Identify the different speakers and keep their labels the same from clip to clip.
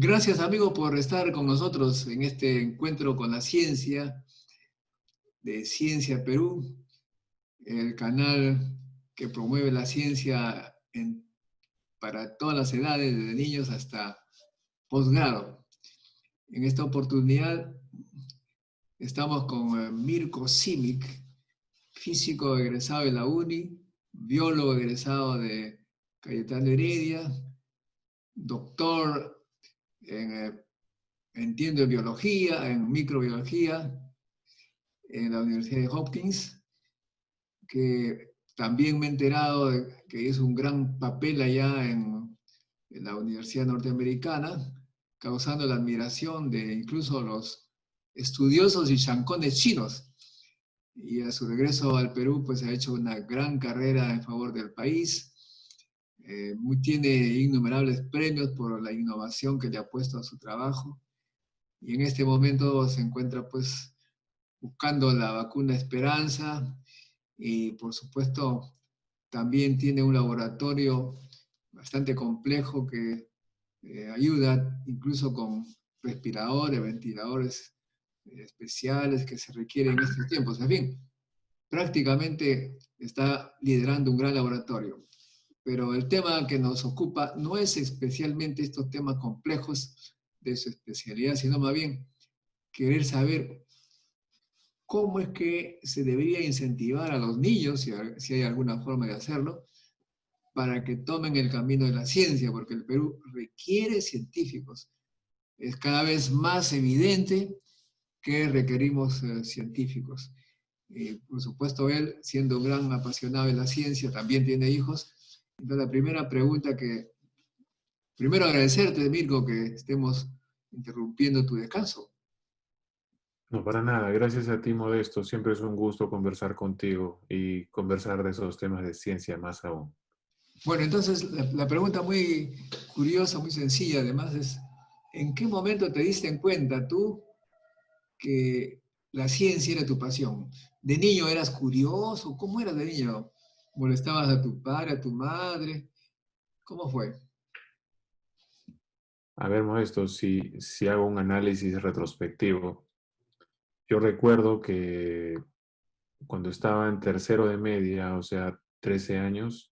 Speaker 1: Gracias, amigo, por estar con nosotros en este encuentro con la ciencia de Ciencia Perú, el canal que promueve la ciencia para todas las edades, desde niños hasta posgrado. En esta oportunidad estamos con Mirko Simic, físico egresado de la UNI, biólogo egresado de Cayetano Heredia, doctor entiendo en biología, en microbiología, en la Universidad de Hopkins, que también me he enterado de que hizo un gran papel allá en la Universidad Norteamericana, causando la admiración de incluso los estudiosos y chancones chinos. Y a su regreso al Perú, pues ha hecho una gran carrera en favor del país. Tiene innumerables premios por la innovación que le ha puesto a su trabajo. Y en este momento se encuentra pues buscando la vacuna Esperanza y por supuesto también tiene un laboratorio bastante complejo que ayuda incluso con respiradores, ventiladores especiales que se requieren en estos tiempos. En fin, prácticamente está liderando un gran laboratorio. Pero el tema que nos ocupa no es especialmente estos temas complejos de su especialidad, sino más bien querer saber cómo es que se debería incentivar a los niños, si hay alguna forma de hacerlo, para que tomen el camino de la ciencia, porque el Perú requiere científicos. Es cada vez más evidente que requerimos científicos. Por supuesto, él, siendo un gran apasionado de la ciencia, también tiene hijos. Entonces, la primera pregunta primero agradecerte, Mirko, que estemos interrumpiendo tu descanso.
Speaker 2: No, para nada. Gracias a ti, Modesto. Siempre es un gusto conversar contigo y conversar de esos temas de ciencia más aún.
Speaker 1: Bueno, entonces la pregunta muy curiosa, muy sencilla, además es, ¿en qué momento te diste en cuenta tú que la ciencia era tu pasión? ¿De niño eras curioso? ¿Cómo eras de niño? ¿Molestabas a tu padre, a tu madre? ¿Cómo fue?
Speaker 2: A ver, Modesto, si hago un análisis retrospectivo, yo recuerdo que cuando estaba en tercero de media, o sea, 13 años,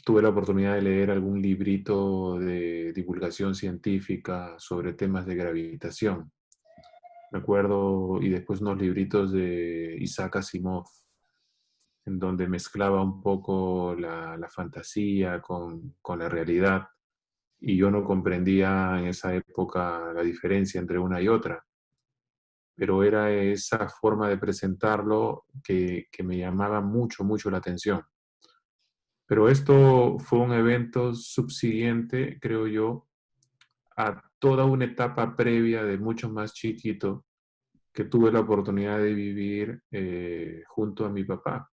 Speaker 2: tuve la oportunidad de leer algún librito de divulgación científica sobre temas de gravitación. Recuerdo, y después unos libritos de Isaac Asimov, en donde mezclaba un poco la fantasía con la realidad, y yo no comprendía en esa época la diferencia entre una y otra, pero era esa forma de presentarlo que me llamaba mucho, mucho la atención. Pero esto fue un evento subsiguiente, creo yo, a toda una etapa previa de mucho más chiquito que tuve la oportunidad de vivir junto a mi papá,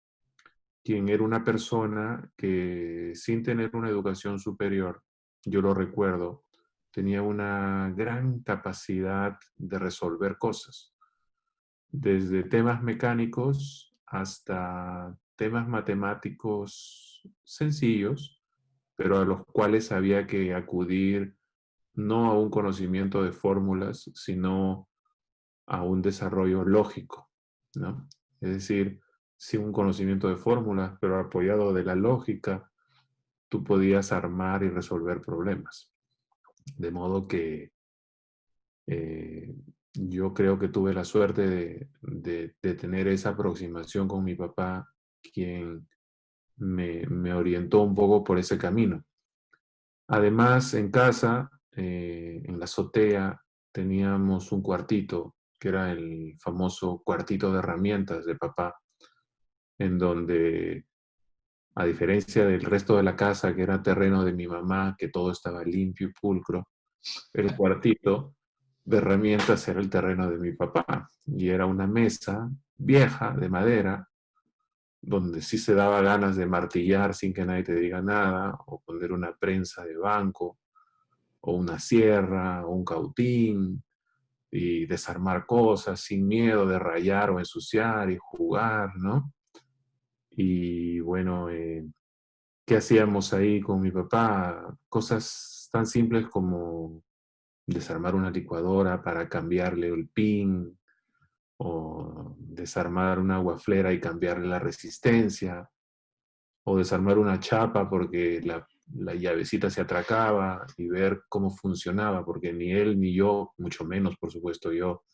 Speaker 2: quien era una persona que sin tener una educación superior, yo lo recuerdo, tenía una gran capacidad de resolver cosas, desde temas mecánicos hasta temas matemáticos sencillos, pero a los cuales había que acudir no a un conocimiento de fórmulas, sino a un desarrollo lógico, ¿no? Es decir, sin un conocimiento de fórmulas, pero apoyado de la lógica, tú podías armar y resolver problemas. De modo que eh, yo creo que tuve la suerte de tener esa aproximación con mi papá, quien me orientó un poco por ese camino. Además, en casa, en la azotea, teníamos un cuartito, que era el famoso cuartito de herramientas de papá, en donde, a diferencia del resto de la casa, que era terreno de mi mamá, que todo estaba limpio y pulcro, el cuartito de herramientas era el terreno de mi papá. Y era una mesa vieja, de madera, donde sí se daba ganas de martillar sin que nadie te diga nada, o poner una prensa de banco, o una sierra, o un cautín, y desarmar cosas sin miedo de rayar o ensuciar y jugar, ¿no? Y bueno, ¿qué hacíamos ahí con mi papá? Cosas tan simples como desarmar una licuadora para cambiarle el pin, o desarmar una guaflera y cambiarle la resistencia, o desarmar una chapa porque la llavecita se atracaba y ver cómo funcionaba, porque ni él ni yo, mucho menos por supuesto yo,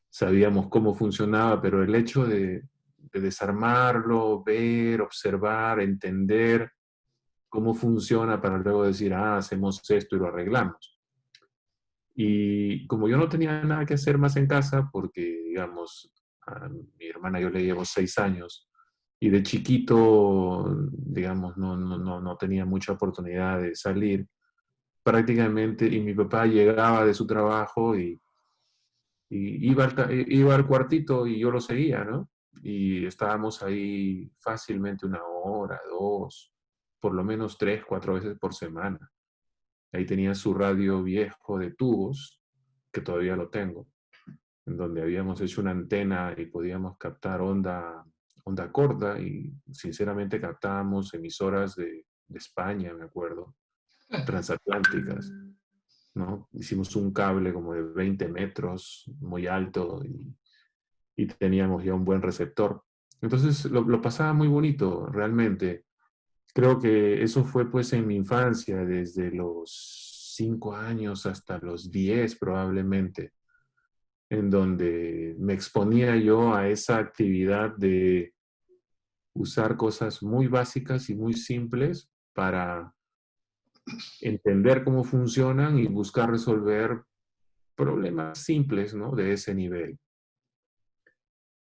Speaker 2: sabíamos cómo funcionaba, pero el hecho de desarmarlo, ver, observar, entender cómo funciona para luego decir, ah, hacemos esto y lo arreglamos. Y como yo no tenía nada que hacer más en casa, porque, digamos, a mi hermana yo le llevo 6 años, y de chiquito, digamos, no tenía mucha oportunidad de salir, prácticamente, y mi papá llegaba de su trabajo y iba al cuartito y yo lo seguía, ¿no? Y estábamos ahí fácilmente 1 hora, 2, por lo menos 3, 4 veces por semana. Ahí tenía su radio viejo de tubos, que todavía lo tengo, en donde habíamos hecho una antena y podíamos captar onda corta, y sinceramente captábamos emisoras de España, me acuerdo, transatlánticas, ¿no? Hicimos un cable como de 20 metros, muy alto, y teníamos ya un buen receptor. Entonces lo pasaba muy bonito, realmente. Creo que eso fue pues en mi infancia, desde los 5 años hasta los 10 probablemente, en donde me exponía yo a esa actividad de usar cosas muy básicas y muy simples para entender cómo funcionan y buscar resolver problemas simples, ¿no? De ese nivel.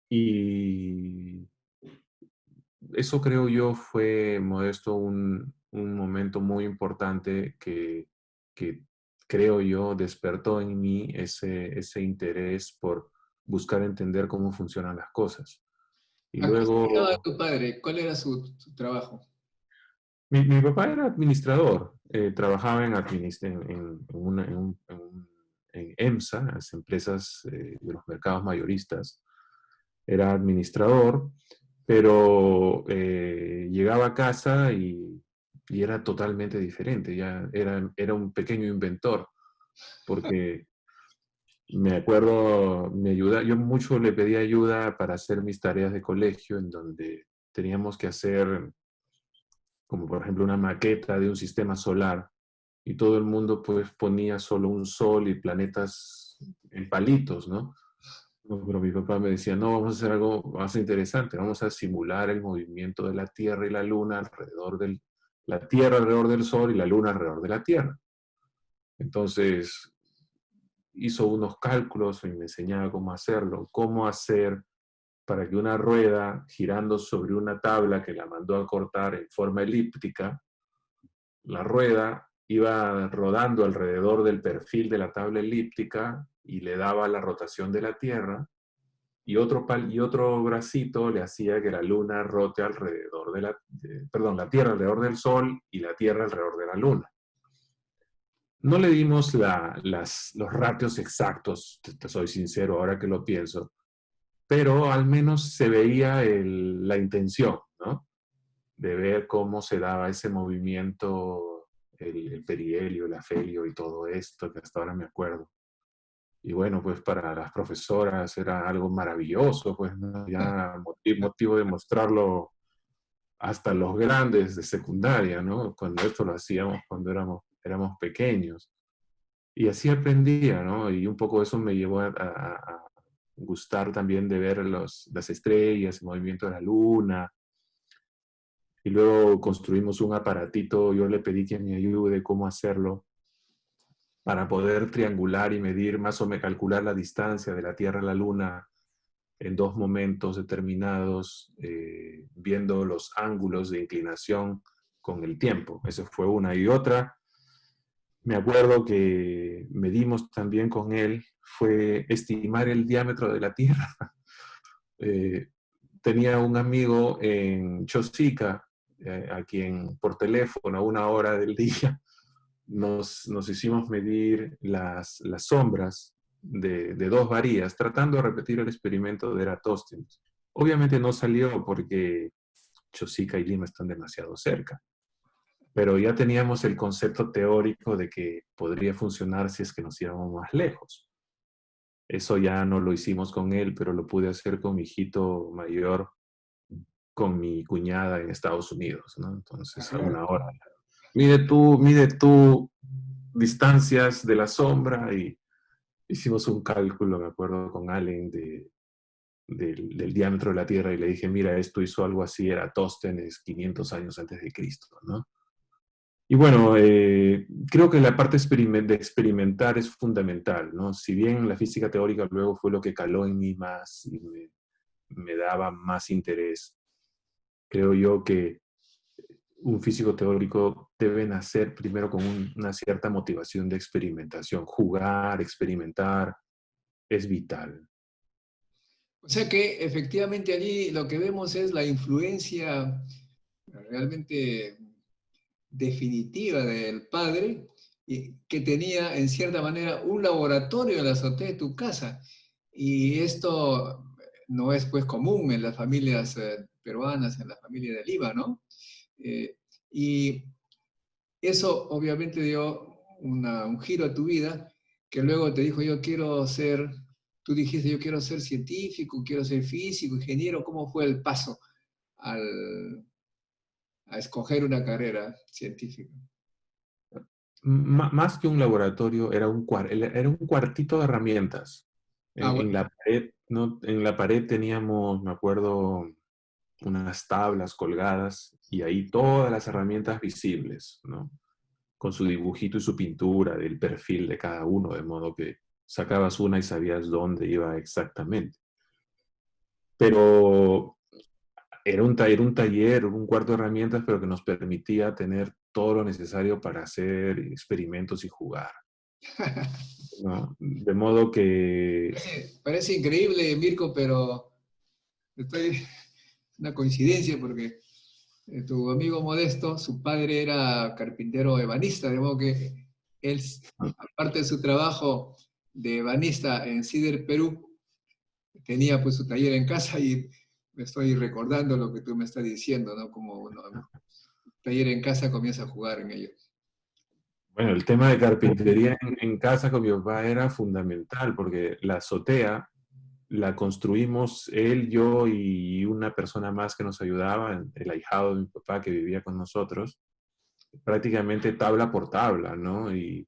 Speaker 2: Y eso creo yo fue, Modesto, un momento muy importante que creo yo despertó en mí ese interés por buscar entender cómo funcionan las cosas. Y
Speaker 1: ¿A qué se dedicaba
Speaker 2: luego,
Speaker 1: tu padre? ¿Cuál era su trabajo?
Speaker 2: mi papá era administrador, trabajaba en EMSA, las empresas de los mercados mayoristas. Era administrador, pero llegaba a casa y era totalmente diferente, ya era un pequeño inventor, porque me acuerdo, yo mucho le pedí ayuda para hacer mis tareas de colegio, en donde teníamos que hacer, como por ejemplo, una maqueta de un sistema solar, y todo el mundo pues ponía solo un sol y planetas en palitos, ¿no? No, pero mi papá me decía, no, vamos a hacer algo más interesante, vamos a simular el movimiento de la Tierra y la Luna la Tierra alrededor del Sol y la Luna alrededor de la Tierra. Entonces hizo unos cálculos y me enseñaba cómo hacerlo, cómo hacer para que una rueda girando sobre una tabla que la mandó a cortar en forma elíptica, la rueda iba rodando alrededor del perfil de la tabla elíptica y le daba la rotación de la Tierra, y otro bracito le hacía que la luna rote alrededor la Tierra alrededor del Sol y la Tierra alrededor de la Luna. No le dimos los ratios exactos, te soy sincero ahora que lo pienso, pero al menos se veía la intención, ¿no? De ver cómo se daba ese movimiento, el perihelio, el afelio y todo esto, que hasta ahora me acuerdo. Y bueno, pues para las profesoras era algo maravilloso, pues, ¿no? Ya motivo de mostrarlo hasta los grandes de secundaria, ¿no? Cuando esto lo hacíamos cuando éramos pequeños. Y así aprendía, ¿no? Y un poco eso me llevó a gustar también de ver las estrellas, el movimiento de la luna. Y luego construimos un aparatito, yo le pedí que me ayude cómo hacerlo, para poder triangular y medir, más o menos calcular la distancia de la Tierra a la Luna en 2 momentos determinados, viendo los ángulos de inclinación con el tiempo. Esa fue una. Y otra, me acuerdo que medimos también con él, fue estimar el diámetro de la Tierra. Eh, Tenía un amigo en Chosica, a quien por teléfono a 1 hora del día nos hicimos medir las sombras de 2 varillas, tratando de repetir el experimento de Eratóstenes. Obviamente no salió porque Chosica y Lima están demasiado cerca. pero ya teníamos el concepto teórico de que podría funcionar si es que nos íbamos más lejos. Eso ya no lo hicimos con él, pero lo pude hacer con mi hijito mayor, con mi cuñada en Estados Unidos, ¿no?
Speaker 1: Ah,
Speaker 2: Entonces, a
Speaker 1: claro.
Speaker 2: una hora. Mide tú distancias de la sombra y hicimos un cálculo, me acuerdo, con Allen del diámetro de la Tierra y le dije, mira, esto hizo algo así, era Tóstenes 500 años antes de Cristo, ¿no? Y bueno, creo que la parte de experimentar es fundamental, ¿no? Si bien la física teórica luego fue lo que caló en mí más y me daba más interés, creo yo que un físico teórico debe nacer primero con una cierta motivación de experimentación. Jugar, experimentar, es vital.
Speaker 1: O sea que efectivamente allí lo que vemos es la influencia realmente definitiva del padre y que tenía en cierta manera un laboratorio en la azotea de tu casa. Y esto no es pues común en las familias peruanas, en la familia de Lima, ¿no? Y eso obviamente dio un giro a tu vida que luego te dijo, yo quiero ser, tú dijiste, yo quiero ser científico, quiero ser físico, ingeniero. ¿Cómo fue el paso al, a escoger una carrera científica?
Speaker 2: Más que un laboratorio, era un cuartito de herramientas.
Speaker 1: Ah,
Speaker 2: En
Speaker 1: bueno.
Speaker 2: la pared, ¿no? En la pared teníamos, me acuerdo, unas tablas colgadas y ahí todas las herramientas visibles, ¿no? Con su dibujito y su pintura del perfil de cada uno, de modo que sacabas una y sabías dónde iba exactamente. Pero un taller, un cuarto de herramientas, pero que nos permitía tener todo lo necesario para hacer experimentos y jugar, ¿no? De modo que,
Speaker 1: Parece increíble, Mirko, pero estoy, una coincidencia porque tu amigo Modesto, su padre era carpintero ebanista, de modo que él, aparte de su trabajo de ebanista en Cider, Perú, tenía pues su taller en casa y me estoy recordando lo que tú me estás diciendo, ¿no? Como uno, taller en casa comienza a jugar en ello.
Speaker 2: bueno, el tema de carpintería en casa con mi papá era fundamental porque la azotea la construimos él, yo y una persona más que nos ayudaba, el ahijado de mi papá que vivía con nosotros, prácticamente tabla por tabla, ¿no? Y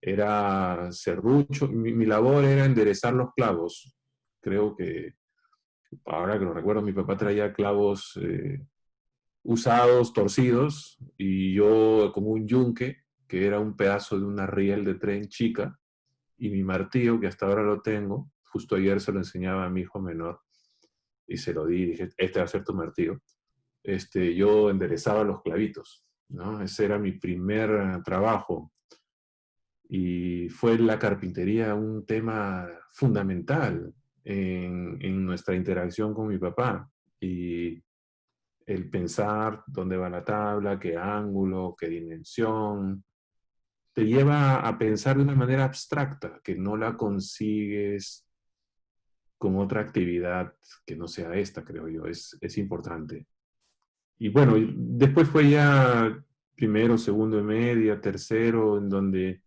Speaker 2: era serrucho, mi labor era enderezar los clavos. Creo que, ahora que lo recuerdo, mi papá traía clavos usados, torcidos, y yo como un yunque, que era un pedazo de una riel de tren chica, y mi martillo, que hasta ahora lo tengo, justo ayer se lo enseñaba a mi hijo menor, y se lo di, y dije, este va a ser tu martillo. Yo enderezaba los clavitos, ¿no? Ese era mi primer trabajo. Y fue la carpintería un tema fundamental en nuestra interacción con mi papá. Y el pensar dónde va la tabla, qué ángulo, qué dimensión, te lleva a pensar de una manera abstracta, que no la consigues con otra actividad que no sea esta, creo yo. Es importante. Y bueno, después fue ya primero, segundo de media, tercero, en donde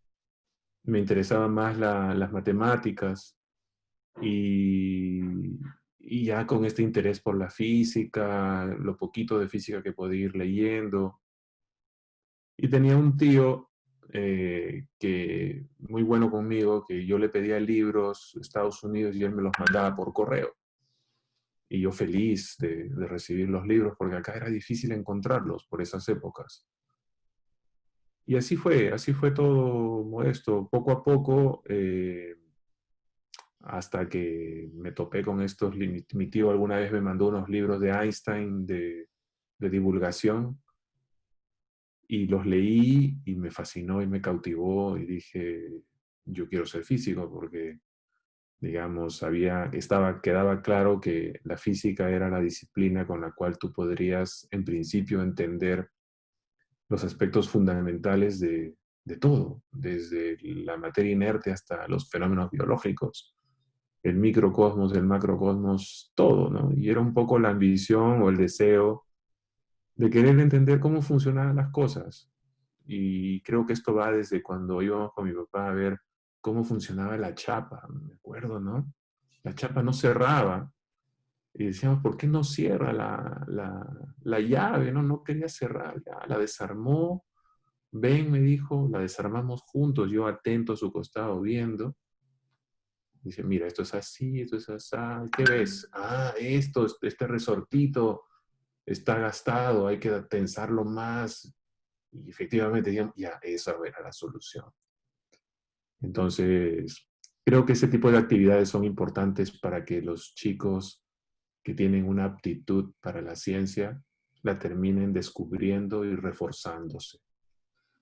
Speaker 2: me interesaban más las matemáticas y, y ya con este interés por la física, lo poquito de física que podía ir leyendo. Y tenía un tío que muy bueno conmigo, que yo le pedía libros de Estados Unidos y él me los mandaba por correo. Y yo feliz de recibir los libros, porque acá era difícil encontrarlos por esas épocas. Y así fue todo, Modesto. Poco a poco, hasta que me topé con estos, mi tío alguna vez me mandó unos libros de Einstein de divulgación y los leí y me fascinó y me cautivó y dije, yo quiero ser físico porque, digamos, quedaba claro que la física era la disciplina con la cual tú podrías, en principio, entender los aspectos fundamentales de todo, desde la materia inerte hasta los fenómenos biológicos, el microcosmos, el macrocosmos, todo, ¿no? Y era un poco la ambición o el deseo de querer entender cómo funcionaban las cosas. Y creo que esto va desde cuando íbamos con mi papá a ver cómo funcionaba la chapa, me acuerdo, ¿no? La chapa no cerraba. Y decíamos, ¿por qué no cierra la llave? No, no quería cerrar, ya, la desarmó. Ven, me dijo, la desarmamos juntos, yo atento a su costado viendo. Dice, mira, esto es así, esto es así. ¿Qué ves? Ah, esto, este resortito está gastado, hay que tensarlo más. Y efectivamente, digamos, ya, esa era la solución. Entonces, creo que ese tipo de actividades son importantes para que los chicos que tienen una aptitud para la ciencia la terminen descubriendo y reforzándose.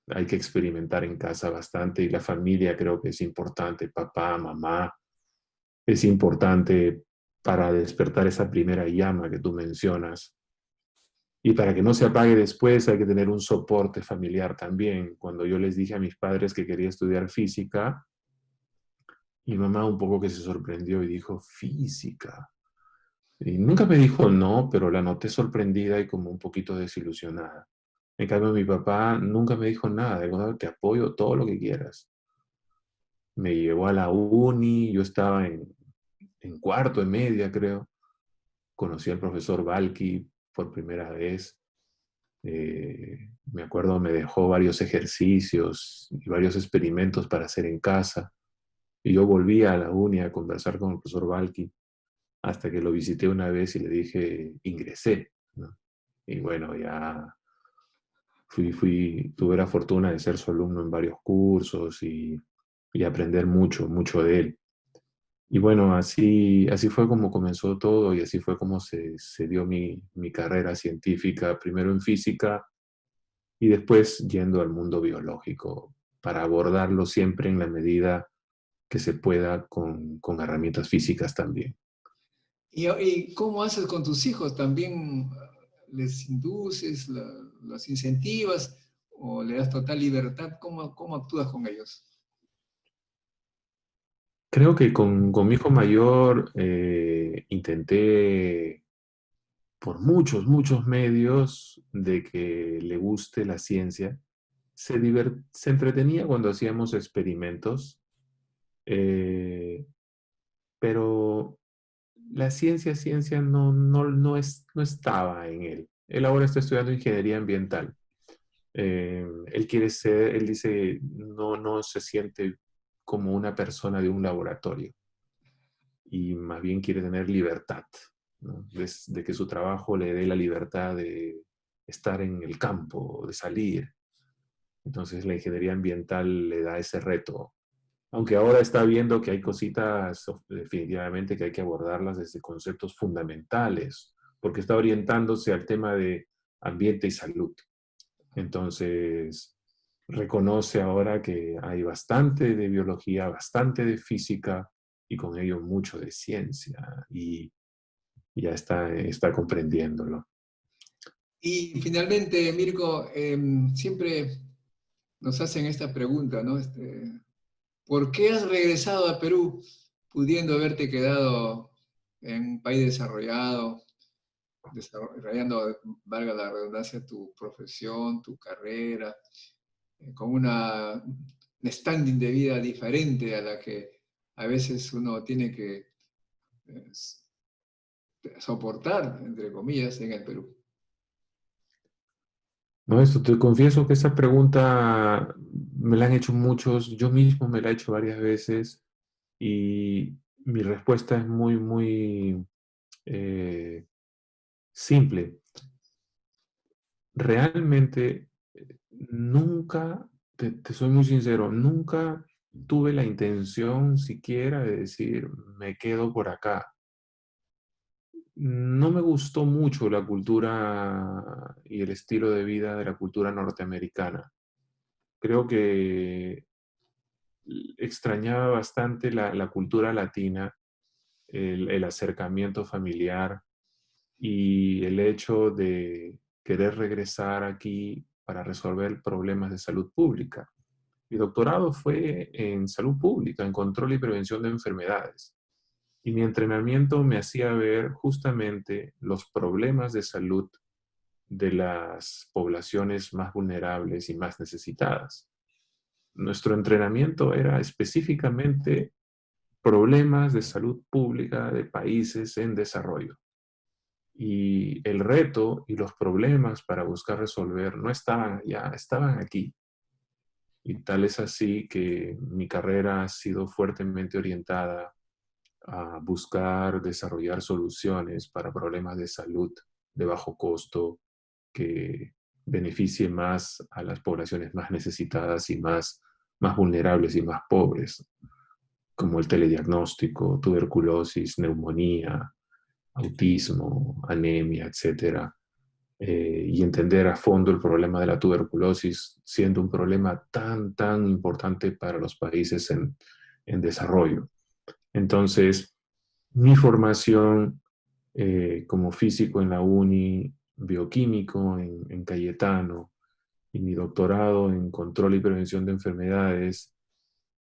Speaker 2: Hay que experimentar en casa bastante y la familia creo que es importante, papá, mamá, es importante para despertar esa primera llama que tú mencionas. Y para que no se apague después hay que tener un soporte familiar también. Cuando yo les dije a mis padres que quería estudiar física, mi mamá un poco que se sorprendió y dijo, física. Y nunca me dijo no, pero la noté sorprendida y como un poquito desilusionada. En cambio, mi papá nunca me dijo nada, dijo, te apoyo todo lo que quieras. Me llevó a la uni, yo estaba en cuarto, en media, creo. Conocí al profesor Balki por primera vez. Me acuerdo, me dejó varios ejercicios y varios experimentos para hacer en casa. Y yo volví a la uni a conversar con el profesor Balki hasta que lo visité una vez y le dije, ingresé, ¿no? Y bueno, ya tuve la fortuna de ser su alumno en varios cursos y aprender mucho, mucho de él. Y bueno, así fue como comenzó todo y así fue como se dio mi carrera científica, primero en física y después yendo al mundo biológico para abordarlo siempre en la medida que se pueda con herramientas físicas también.
Speaker 1: ¿Y cómo haces con tus hijos? ¿También les induces, los incentivas o le das total libertad? ¿Cómo actúas con ellos?
Speaker 2: Creo que con mi hijo mayor intenté por muchos, muchos medios de que le guste la ciencia. Se entretenía cuando hacíamos experimentos, eh, pero la ciencia no estaba en él. Él ahora está estudiando ingeniería ambiental. Él dice, no se siente como una persona de un laboratorio y más bien quiere tener libertad, ¿no? De que su trabajo le dé la libertad de estar en el campo, de salir. Entonces la ingeniería ambiental le da ese reto. Aunque ahora está viendo que hay cositas definitivamente que hay que abordarlas desde conceptos fundamentales, porque está orientándose al tema de ambiente y salud. Entonces, reconoce ahora que hay bastante de biología, bastante de física y con ello mucho de ciencia y ya está comprendiéndolo.
Speaker 1: Y finalmente, Mirko, siempre nos hacen esta pregunta, ¿no? ¿Por qué has regresado a Perú pudiendo haberte quedado en un país desarrollado, desarrollando, valga la redundancia, tu profesión, tu carrera, con un standing de vida diferente a la que a veces uno tiene que eh, soportar, entre comillas, en el Perú?
Speaker 2: No, esto te confieso que esa pregunta me la han hecho muchos, yo mismo me la he hecho varias veces y mi respuesta es muy eh, simple. Realmente nunca, te soy muy sincero, nunca tuve la intención siquiera de decir, me quedo por acá. No me gustó mucho la cultura y el estilo de vida de la cultura norteamericana. Creo que extrañaba bastante la cultura latina, el acercamiento familiar y el hecho de querer regresar aquí para resolver problemas de salud pública. Mi doctorado fue en salud pública, en control y prevención de enfermedades. Y mi entrenamiento me hacía ver justamente los problemas de salud de las poblaciones más vulnerables y más necesitadas. Nuestro entrenamiento era específicamente problemas de salud pública de países en desarrollo. Y el reto y los problemas para buscar resolver no estaban allá, estaban aquí. Y tal es así que mi carrera ha sido fuertemente orientada a buscar desarrollar soluciones para problemas de salud de bajo costo que beneficie más a las poblaciones más necesitadas y más vulnerables y más pobres, como el telediagnóstico, tuberculosis, neumonía, autismo, anemia, etcétera, y entender a fondo el problema de la tuberculosis, siendo un problema tan importante para los países en desarrollo. Entonces, mi formación como físico en la uni, bioquímico en Cayetano, y mi doctorado en control y prevención de enfermedades,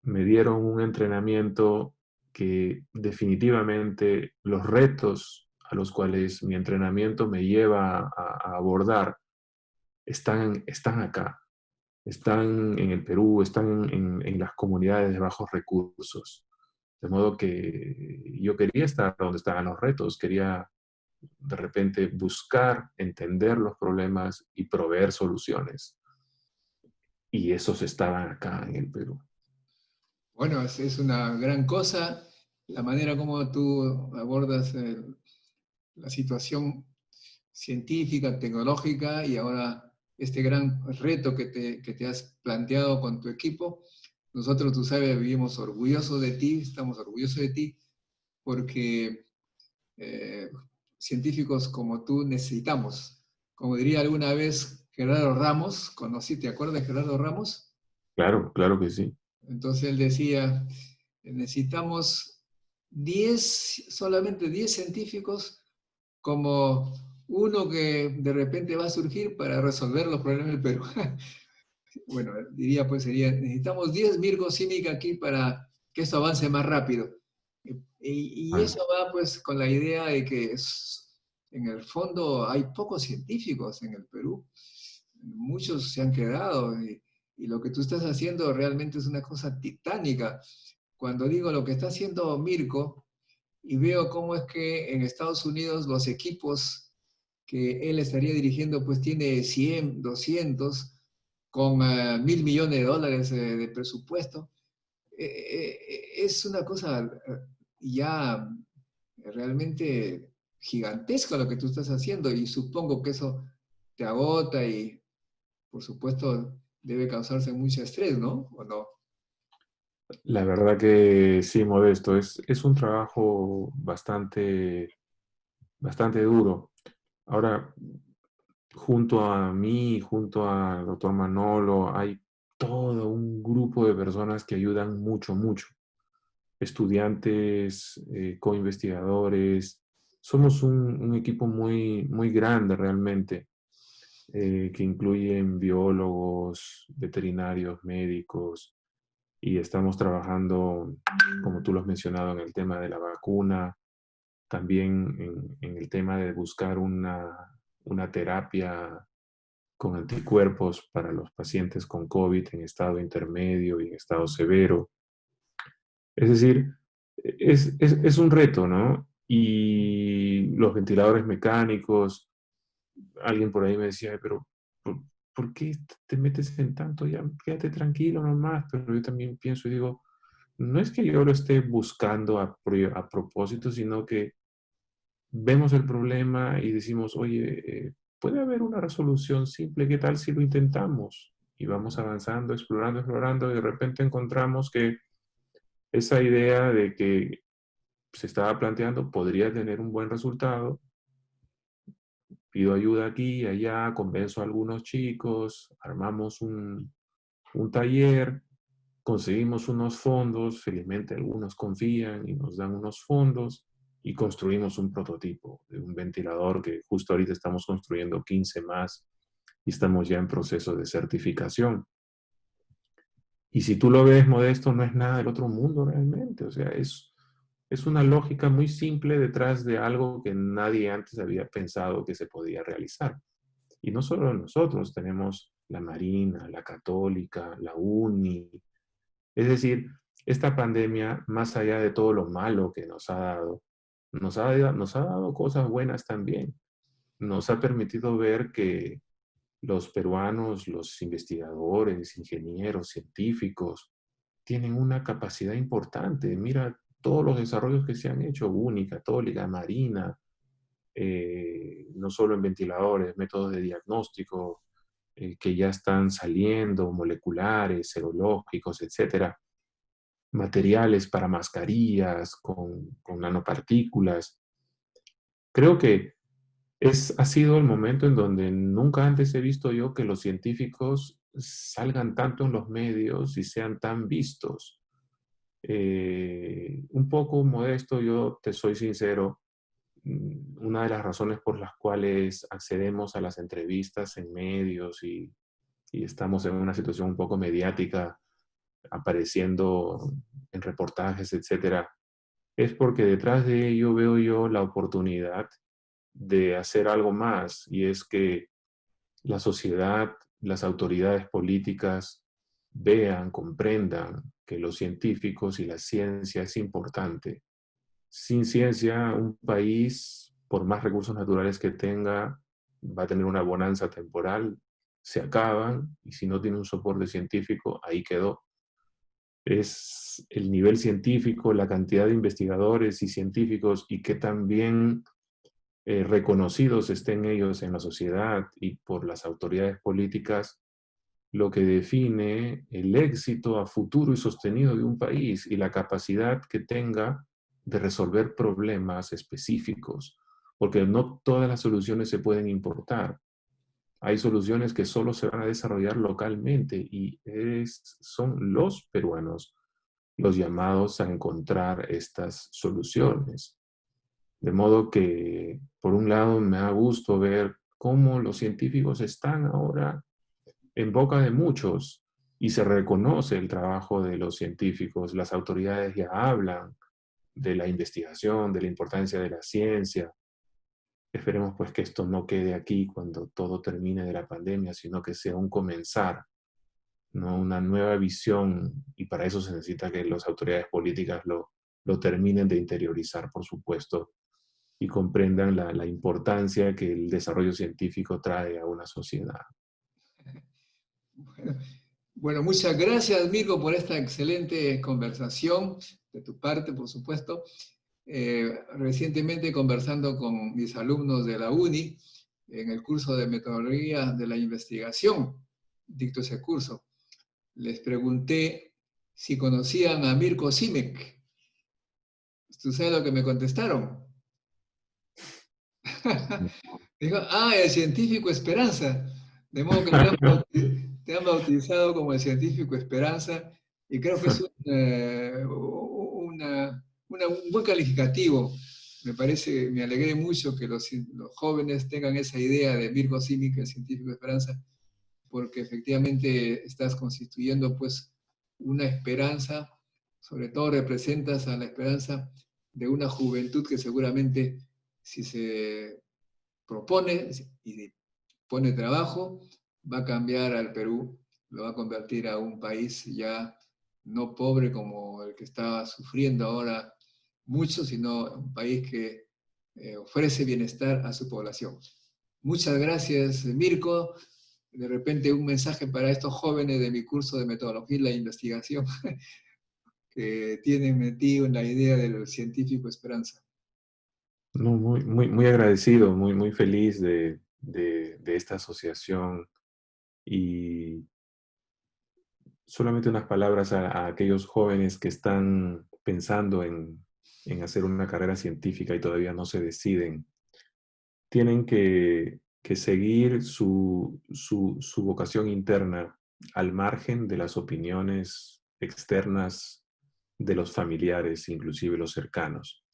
Speaker 2: me dieron un entrenamiento que definitivamente los retos a los cuales mi entrenamiento me lleva a abordar están acá, están en el Perú, están en las comunidades de bajos recursos. De modo que yo quería estar donde estaban los retos, quería de repente buscar, entender los problemas y proveer soluciones. Y esos estaban acá en el Perú.
Speaker 1: Bueno, es una gran cosa la manera como tú abordas la situación científica, tecnológica y ahora este gran reto que te has planteado con tu equipo. Nosotros, tú sabes, vivimos orgullosos de ti, estamos orgullosos de ti porque eh, científicos como tú necesitamos. Como diría alguna vez Gerardo Ramos, ¿te acuerdas de Gerardo Ramos?
Speaker 2: Claro, claro que sí.
Speaker 1: Entonces él decía, necesitamos 10, solamente 10 científicos como uno que de repente va a surgir para resolver los problemas del Perú. Bueno, diría pues sería, necesitamos 10 Mirko Simic aquí para que esto avance más rápido. Y
Speaker 2: Ah,
Speaker 1: eso va pues con la idea de que en el fondo hay pocos científicos en el Perú. Muchos se han quedado y lo que tú estás haciendo realmente es una cosa titánica. Cuando digo lo que está haciendo Mirko y veo cómo es que en Estados Unidos los equipos que él estaría dirigiendo pues tiene 100, 200 con $1.000 millones de presupuesto, es una cosa ya realmente gigantesca lo que tú estás haciendo y supongo que eso te agota y por supuesto debe causarse mucho estrés, ¿no? ¿O no?
Speaker 2: la verdad que sí, Modesto, es un trabajo bastante duro. Ahora, junto a mí, junto al doctor Manolo, hay todo un grupo de personas que ayudan mucho. Estudiantes, coinvestigadores. Somos un equipo muy grande realmente, que incluyen biólogos, veterinarios, médicos, y estamos trabajando, como tú lo has mencionado, en el tema de la vacuna, también en el tema de buscar una terapia con anticuerpos para los pacientes con COVID en estado intermedio y en estado severo. Es decir, es un reto, ¿no? Y los ventiladores mecánicos, alguien por ahí me decía, pero ¿por qué te metes en tanto? Ya quédate tranquilo nomás. Pero yo también pienso y digo, no es que yo lo esté buscando a propósito, sino que vemos el problema y decimos, oye, puede haber una resolución simple, ¿qué tal si lo intentamos? Y vamos avanzando, explorando, y de repente encontramos que esa idea de que se estaba planteando podría tener un buen resultado. Pido ayuda aquí y allá, convenzo a algunos chicos, armamos un taller, conseguimos unos fondos, felizmente algunos confían y nos dan unos fondos y construimos un prototipo de un ventilador que justo ahorita estamos construyendo 15 más y estamos ya en proceso de certificación. Y si tú lo ves, Modesto, no es nada del otro mundo realmente, o sea, es una lógica muy simple detrás de algo que nadie antes había pensado que se podía realizar. Y no solo nosotros, tenemos la Marina, la Católica, la UNI. Es decir, esta pandemia, más allá de todo lo malo que nos ha dado, nos ha dado cosas buenas también. Nos ha permitido ver que los peruanos, los investigadores, ingenieros, científicos, tienen una capacidad importante. Mira todos los desarrollos que se han hecho, UNI, Católica, Marina, no solo en ventiladores, métodos de diagnóstico que ya están saliendo, moleculares, serológicos, etcétera, materiales para mascarillas con nanopartículas. Creo que ha sido el momento en donde nunca antes he visto yo que los científicos salgan tanto en los medios y sean tan vistos. Un poco modesto, yo te soy sincero, una de las razones por las cuales accedemos a las entrevistas en medios y estamos en una situación un poco mediática, apareciendo en reportajes, etcétera, es porque detrás de ello veo yo la oportunidad de hacer algo más, y es que la sociedad, las autoridades políticas vean, comprendan que los científicos y la ciencia es importante. Sin ciencia, un país, por más recursos naturales que tenga, va a tener una bonanza temporal, se acaban, y si no tiene un soporte científico, ahí quedó. Es el nivel científico, la cantidad de investigadores y científicos, y que también reconocidos estén ellos en la sociedad y por las autoridades políticas, lo que define el éxito a futuro y sostenido de un país y la capacidad que tenga de resolver problemas específicos, porque no todas las soluciones se pueden importar. Hay soluciones que solo se van a desarrollar localmente, y son los peruanos los llamados a encontrar estas soluciones. De modo que, por un lado, me da gusto ver cómo los científicos están ahora en boca de muchos y se reconoce el trabajo de los científicos. Las autoridades ya hablan de la investigación, de la importancia de la ciencia. Esperemos pues que esto no quede aquí cuando todo termine de la pandemia, sino que sea un comenzar, ¿no? Una nueva visión, y para eso se necesita que las autoridades políticas lo terminen de interiorizar, por supuesto, y comprendan la importancia que el desarrollo científico trae a una sociedad.
Speaker 1: Bueno, muchas gracias, Mirko, por esta excelente conversación, de tu parte, por supuesto. Recientemente, conversando con mis alumnos de la UNI, en el curso de metodología de la investigación, dicto ese curso, les pregunté si conocían a Mirko Simek. ¿Tú sabes lo que me contestaron? Dijo, el científico Esperanza. De modo que te han bautizado como el científico Esperanza, y creo que es un buen calificativo. Me parece, me alegré mucho que los jóvenes tengan esa idea de Mirko Simic, el científico Esperanza, porque efectivamente estás constituyendo pues una esperanza, sobre todo representas a la esperanza de una juventud que seguramente, si se propone y pone trabajo, va a cambiar al Perú, lo va a convertir a un país ya no pobre como el que está sufriendo ahora mucho, sino un país que ofrece bienestar a su población. Muchas gracias, Mirko. De repente un mensaje para estos jóvenes de mi curso de metodología y la investigación que tienen metido en la idea del científico Esperanza.
Speaker 2: No, muy agradecido, muy feliz de esta asociación, y solamente unas palabras a aquellos jóvenes que están pensando en hacer una carrera científica y todavía no se deciden. Tienen que seguir su vocación interna al margen de las opiniones externas de los familiares, inclusive los cercanos.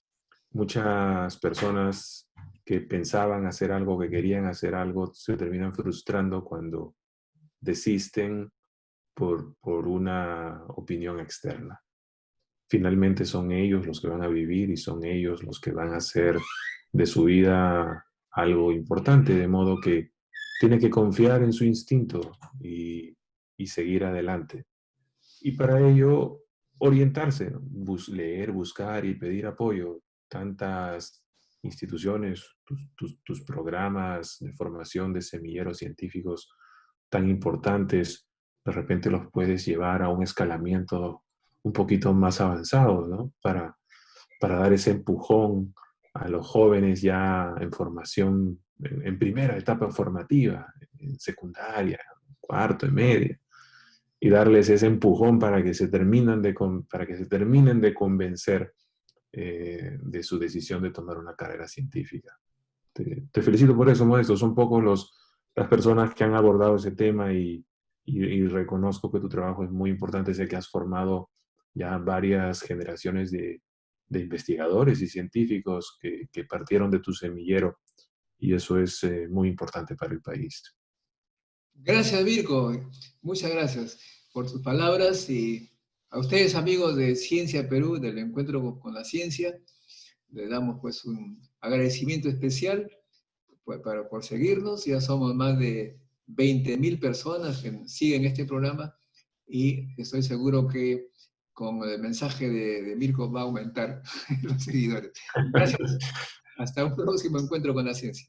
Speaker 2: Muchas personas que pensaban hacer algo, que querían hacer algo, se terminan frustrando cuando desisten por una opinión externa. Finalmente son ellos los que van a vivir y son ellos los que van a hacer de su vida algo importante, de modo que tiene que confiar en su instinto y seguir adelante. Y para ello, orientarse, ¿no? Leer, buscar y pedir apoyo. Tantas instituciones, tus programas de formación de semilleros científicos tan importantes, de repente los puedes llevar a un escalamiento un poquito más avanzado, ¿no? Para dar ese empujón a los jóvenes ya en formación, en primera etapa formativa, en secundaria, cuarto, en media, y darles ese empujón para que se terminen de convencer de su decisión de tomar una carrera científica. Te felicito por eso, Modesto. Son pocos las personas que han abordado ese tema y reconozco que tu trabajo es muy importante. Sé que has formado ya varias generaciones de investigadores y científicos que partieron de tu semillero y eso es muy importante para el país.
Speaker 1: Gracias, Mirko. Muchas gracias por tus palabras y a ustedes, amigos de Ciencia Perú, del Encuentro con la Ciencia, les damos pues un agradecimiento especial por seguirnos. Ya somos más de 20.000 personas que siguen este programa y estoy seguro que con el mensaje de Mirko va a aumentar los seguidores. Gracias. Hasta un próximo encuentro con la ciencia.